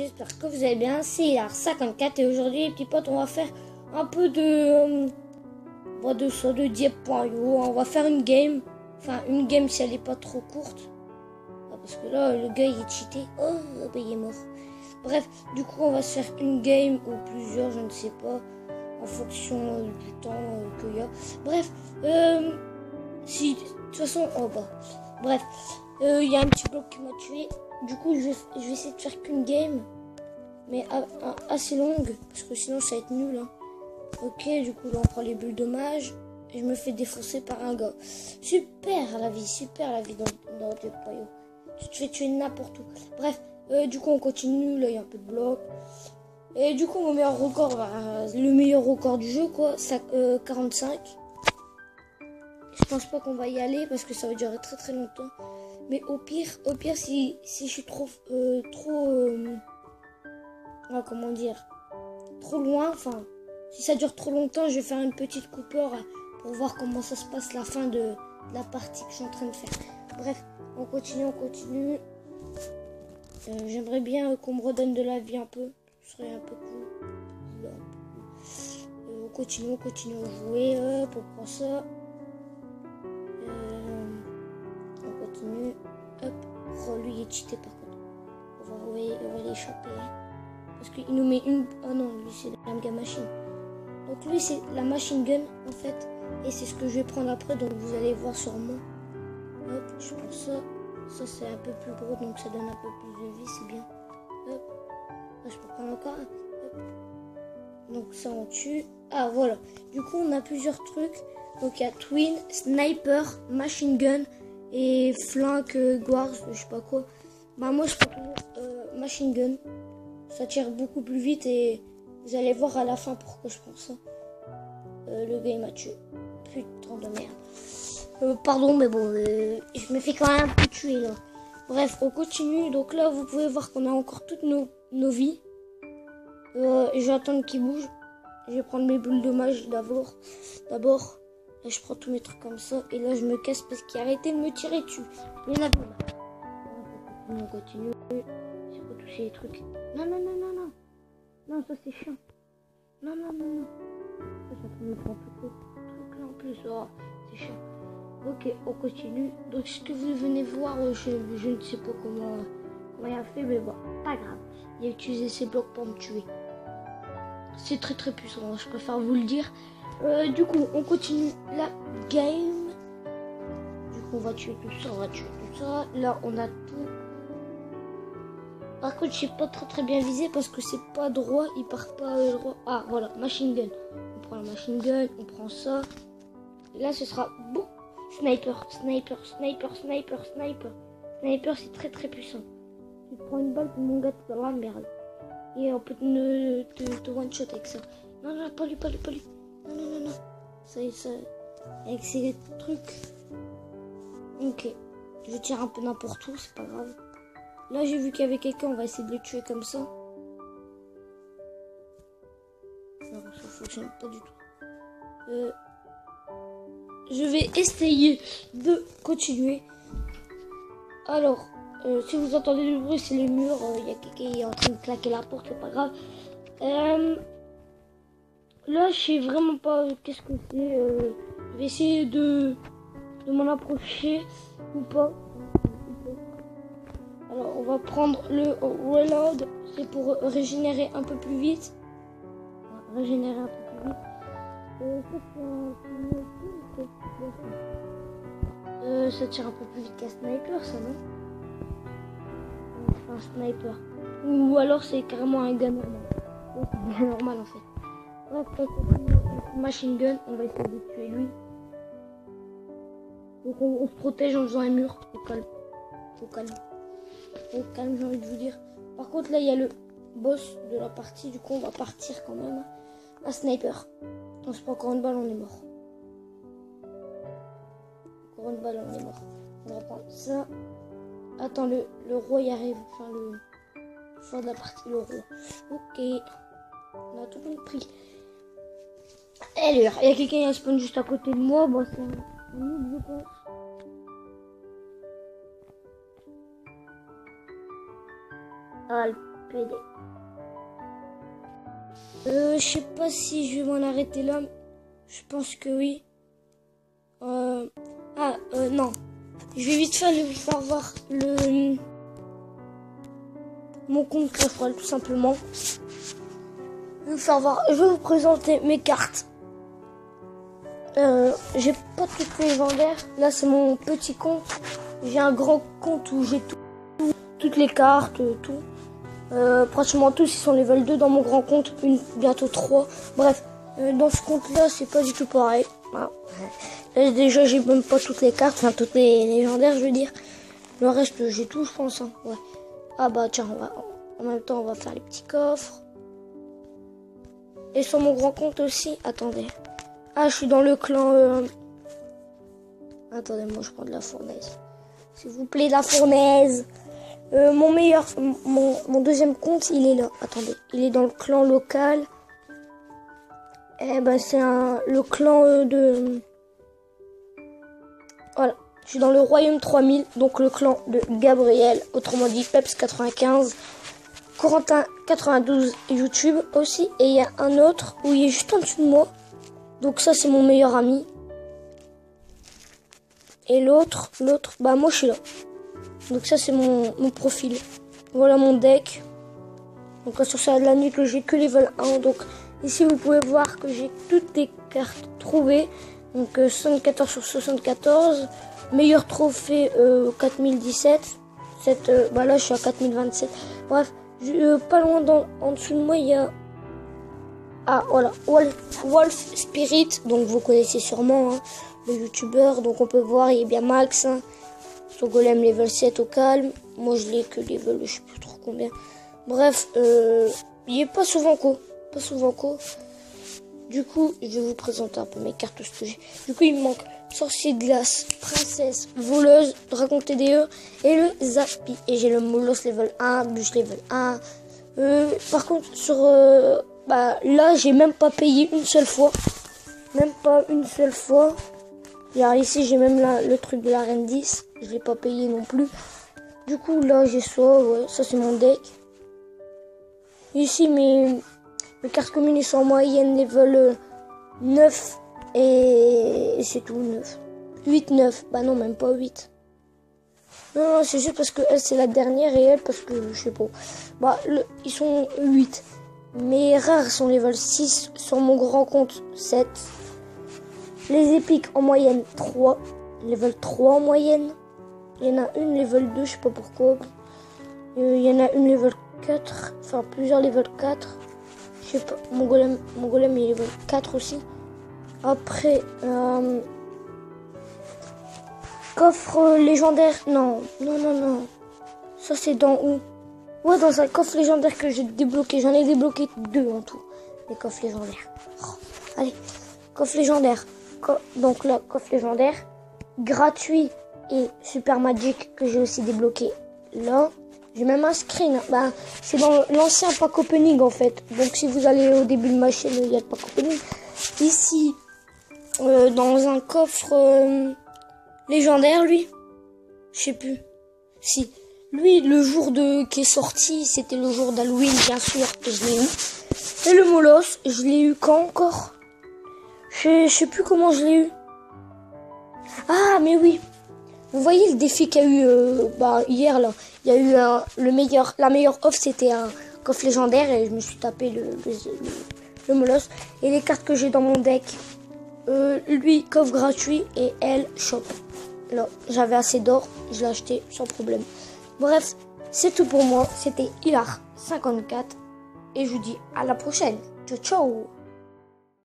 j'espère que vous allez bien. C'est Hilar54 et aujourd'hui les petits potes on va faire un peu de de Diep.io. On va faire une game. Enfin une game si elle est pas trop courte. Parce que là le gars il est cheaté. Oh bah, il est mort. Bref, du coup on va se faire une game ou plusieurs, je ne sais pas. En fonction du temps qu'il y a. Bref, si de toute façon, bref, il y a un petit bloc qui m'a tué. Du coup, je vais essayer de faire qu'une game, mais assez longue, parce que sinon ça va être nul. Hein. Ok, du coup là on prend les bulles dommage et je me fais défoncer par un gars. Super la vie dans Diep.io. Tu te fais tuer n'importe où. Bref, du coup on continue. Là il y a un peu de bloc. Et du coup, mon meilleur record, le meilleur record du jeu, quoi, 45. Je pense pas qu'on va y aller parce que ça va durer très très longtemps. Mais au pire, si je suis trop loin, enfin, si ça dure trop longtemps, je vais faire une petite coupure pour voir comment ça se passe la fin de la partie que je suis en train de faire. Bref, on continue. J'aimerais bien qu'on me redonne de la vie un peu. Ce serait un peu cool. On continue à jouer. Hop, on prend ça. On continue. Hop. Oh, lui il est cheaté par contre. On va l'échapper. Parce qu'il nous met une... Oh non, lui c'est la mega machine. Donc lui c'est la machine gun en fait. Et c'est ce que je vais prendre après. Donc vous allez voir sûrement. Hop, je prends ça. Ça c'est un peu plus gros. Donc ça donne un peu plus de vie. C'est bien. Hop. Je peux prendre encore. Hop. Donc ça on tue. Ah voilà. Du coup on a plusieurs trucs. Donc il y a Twin, Sniper, Machine Gun et Flank, Guards, je sais pas quoi. Bah moi je prends toujours Machine Gun. Ça tire beaucoup plus vite et vous allez voir à la fin pourquoi je prends ça. Le gars il m'a tué. Putain de merde. Pardon mais bon, je me fais quand même un peu tuer là. Bref, on continue. Donc là vous pouvez voir qu'on a encore toutes nos vies. Je vais attendre qu'il bouge. Je vais prendre mes boules dommage d'abord. Là, je prends tous mes trucs comme ça. Et là, je me casse parce qu'il a arrêté de me tirer dessus. Il y en a plus. On continue. J'ai pas touché les trucs. Non. Non, ça c'est chiant. Non. Ça me prend tout le truc là en plus. Oh, c'est chiant. Ok, on continue. Donc, ce que vous venez voir, je ne sais pas comment il a fait, mais bon, pas grave. Il a utilisé ses blocs pour me tuer. C'est très très puissant, je préfère vous le dire. Du coup, on continue la game. Du coup, on va tuer tout ça, Là, on a tout. Par contre, je sais pas très bien visé parce que c'est pas droit, il part pas droit. Ah, voilà, machine gun. On prend la machine gun, on prend ça. Là, ce sera bon. Sniper, c'est très très puissant. Tu prends une balle pour mon gars dans la merde. Et on peut te one shot avec ça. Non, pas lui. Non. Ça, avec ces trucs. Ok. Je tire un peu n'importe où, c'est pas grave. Là, j'ai vu qu'il y avait quelqu'un, on va essayer de le tuer comme ça. Non, ça fonctionne pas du tout. Je vais essayer de continuer. Alors, si vous entendez du bruit, c'est les murs. Il y a quelqu'un qui est en train de claquer la porte, c'est pas grave. Là, je sais vraiment pas qu'est-ce que c'est. Je vais essayer de m'en approcher ou pas. Alors, on va prendre le reload. C'est pour régénérer un peu plus vite. Ça tire un peu plus vite qu'un sniper, ça, non? Enfin, un sniper. Ou alors c'est carrément un gars normal. C'est un gars normal en fait. Bref, machine gun, on va essayer de tuer lui. Donc on se protège en faisant un mur. Au calme, j'ai envie de vous dire. Par contre là il y a le boss de la partie, du coup on va partir quand même. Un sniper. On se prend encore une balle, on est mort. On va prendre ça. Attends, le roi y arrive. Enfin, le fin de la partie, le roi. Ok. On a tout pris. Alors, il y a quelqu'un qui spawn juste à côté de moi. Bon, c'est un noob, je pense. Ah, PD. Je sais pas si je vais m'en arrêter là. Je pense que oui. Non. Je vais vite faire vous faire voir mon compte Clash Royale tout simplement. Je vais vous présenter mes cartes. J'ai pas toutes les légendaires. Là c'est mon petit compte. J'ai un grand compte où j'ai toutes les cartes, tout. Pratiquement tous ils sont level 2 dans mon grand compte, bientôt 3. Bref, dans ce compte là c'est pas du tout pareil. Voilà. Là, déjà j'ai même pas toutes les cartes, enfin toutes les légendaires je veux dire. Le reste j'ai tout je pense. Hein. Ouais. Ah bah tiens, en même temps on va faire les petits coffres. Et sur mon grand compte aussi, attendez. Ah je suis dans le clan... Attendez, moi je prends de la fournaise. S'il vous plaît, la fournaise. Mon deuxième compte, il est là. Attendez, il est dans le clan local. Eh ben, c'est le clan de... Voilà, je suis dans le royaume 3000, donc le clan de Gabriel, autrement dit Peps 95, Corentin 92 YouTube aussi. Et il y a un autre où il est juste en dessous de moi. Donc ça, c'est mon meilleur ami. Et l'autre, bah moi je suis là. Donc ça c'est mon profil. Voilà mon deck. Donc là sur ça de la nuit que j'ai que level 1. Donc ici vous pouvez voir que j'ai toutes les cartes trouvées. Donc 74 sur 74. Meilleur trophée 4017. Bah là je suis à 4027. Bref, pas loin en dessous de moi il y a... Ah voilà, Wolf Spirit. Donc vous connaissez sûrement hein, le youtubeur. Donc on peut voir il est bien max. Hein. Son golem level 7 au calme. Moi je l'ai que level je sais plus trop combien. Bref, il est pas souvent co. Du coup, je vais vous présenter un peu mes cartes que j'ai. Du coup, il me manque Sorcier de glace, Princesse, Voleuse, Dragon TDE et le Zappy. Et j'ai le Molos level 1, Bûche level 1. Par contre, sur... là, j'ai même pas payé une seule fois. Même pas une seule fois. Et ici, j'ai même le truc de la reine 10. Je l'ai pas payé non plus. Du coup, là, j'ai ça. Ouais, ça, c'est mon deck. Ici, mes cartes communes, ils sont en moyenne level 9. Et c'est tout, 9. 8, 9. Bah non, même pas 8. Non, c'est juste parce que elle, c'est la dernière. Et elle, parce que, je sais pas. Bah, ils sont 8. Mes rares sont level 6. Sur mon grand compte, 7. Les épiques en moyenne 3. Level 3 en moyenne. Il y en a une level 2, je sais pas pourquoi. Il y en a une level 4. Enfin, plusieurs level 4. Je sais pas. Mon golem il est level 4 aussi. Après, coffre légendaire. Non. Ça, c'est dans où? Ouais, dans un coffre légendaire que j'ai débloqué. J'en ai débloqué 2 en tout. Les coffres légendaires. Allez, coffre légendaire. Donc là, coffre légendaire. Gratuit et super magic que j'ai aussi débloqué. Là, j'ai même un screen. Bah, c'est dans l'ancien pack opening en fait. Donc si vous allez au début de ma chaîne, il y a le pack opening. Ici, dans un coffre légendaire, lui. Je sais plus. Si. Lui, le jour qui est sorti, c'était le jour d'Halloween, bien sûr, que je l'ai eu. Et le Molos, je l'ai eu quand encore? Je sais plus comment je l'ai eu. Ah, mais oui. Vous voyez le défi qu'il y a eu hier, là. Il y a eu la meilleure offre, c'était un coffre légendaire et je me suis tapé le Molos. Et les cartes que j'ai dans mon deck, lui, coffre gratuit et elle, shop. Là, j'avais assez d'or, je l'ai acheté sans problème. Bref, c'est tout pour moi. C'était Hilar54 et je vous dis à la prochaine. Ciao, ciao.